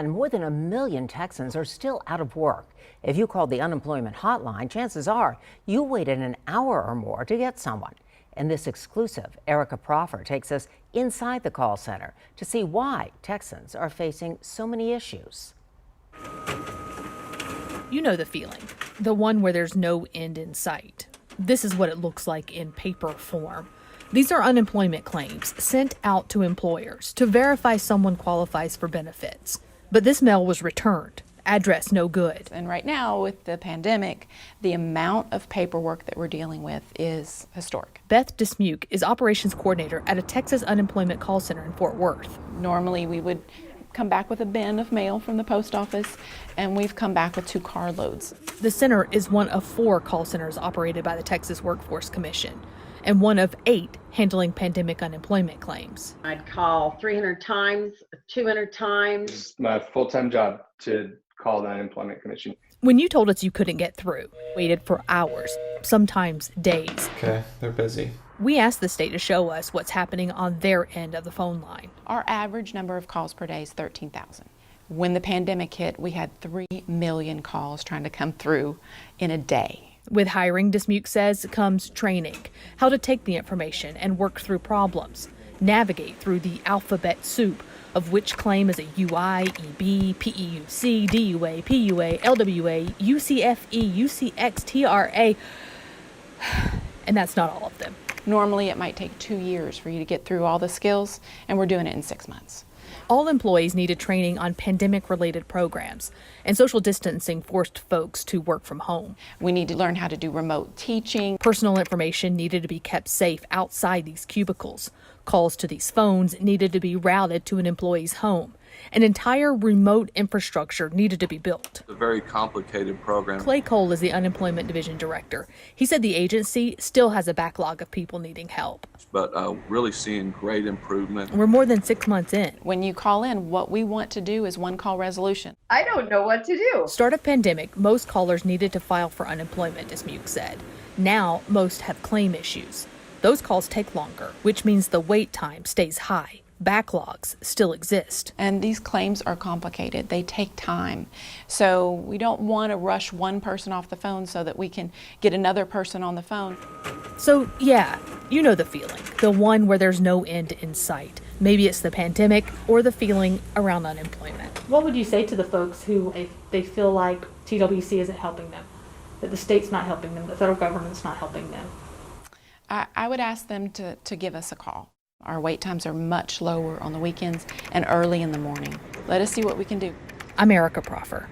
And more than 1 million Texans are still out of work. If you called the unemployment hotline, chances are you waited an hour or more to get someone. In this exclusive, Erica Proffer takes us inside the call center to see why Texans are facing so many issues. You know the feeling, the one where there's no end in sight. This is what it looks like in paper form. These are unemployment claims sent out to employers to verify someone qualifies for benefits. But this mail was returned, address no good. And right now, with the pandemic, the amount of paperwork that we're dealing with is historic. Beth Dismuke is operations coordinator at a Texas unemployment call center in Fort Worth. Normally, we would come back with a bin of mail from the post office, and we've come back with 2 carloads. The center is one of 4 call centers operated by the Texas Workforce Commission, and one of 8 handling pandemic unemployment claims. I'd call 300 times, 200 times. It's my full-time job to call the Unemployment Commission. When you told us you couldn't get through, waited for hours, sometimes days. Okay, they're busy. We asked the state to show us what's happening on their end of the phone line. Our average number of calls per day is 13,000. When the pandemic hit, we had 3 million calls trying to come through in a day. With hiring, Dismuke says, comes training, how to take the information and work through problems, navigate through the alphabet soup of which claim is a UI, EB, PEUC, DUA, PUA, LWA, UCFE, UCX, TRA, and that's not all of them. Normally, it might take 2 years for you to get through all the skills, and we're doing it in 6 months. All employees needed training on pandemic-related programs, and social distancing forced folks to work from home. We need to learn how to do remote teaching. Personal information needed to be kept safe outside these cubicles. Calls to these phones needed to be routed to an employee's home. An entire remote infrastructure needed to be built. A very complicated program. Clay Cole is the Unemployment Division Director. He said the agency still has a backlog of people needing help. But really seeing great improvement. We're more than 6 months in. When you call in, what we want to do is one-call resolution. I don't know what to do. Start of pandemic, most callers needed to file for unemployment, Dismuke said. Now, most have claim issues. Those calls take longer, which means the wait time stays high. Backlogs still exist. And these claims are complicated. They take time. So we don't want to rush one person off the phone so that we can get another person on the phone. So yeah, you know the feeling, the one where there's no end in sight. Maybe it's the pandemic or the feeling around unemployment. What would you say to the folks who they feel like TWC isn't helping them, that the state's not helping them, the federal government's not helping them? I would ask them to give us a call. Our wait times are much lower on the weekends and early in the morning. Let us see what we can do. I'm Erica Proffer.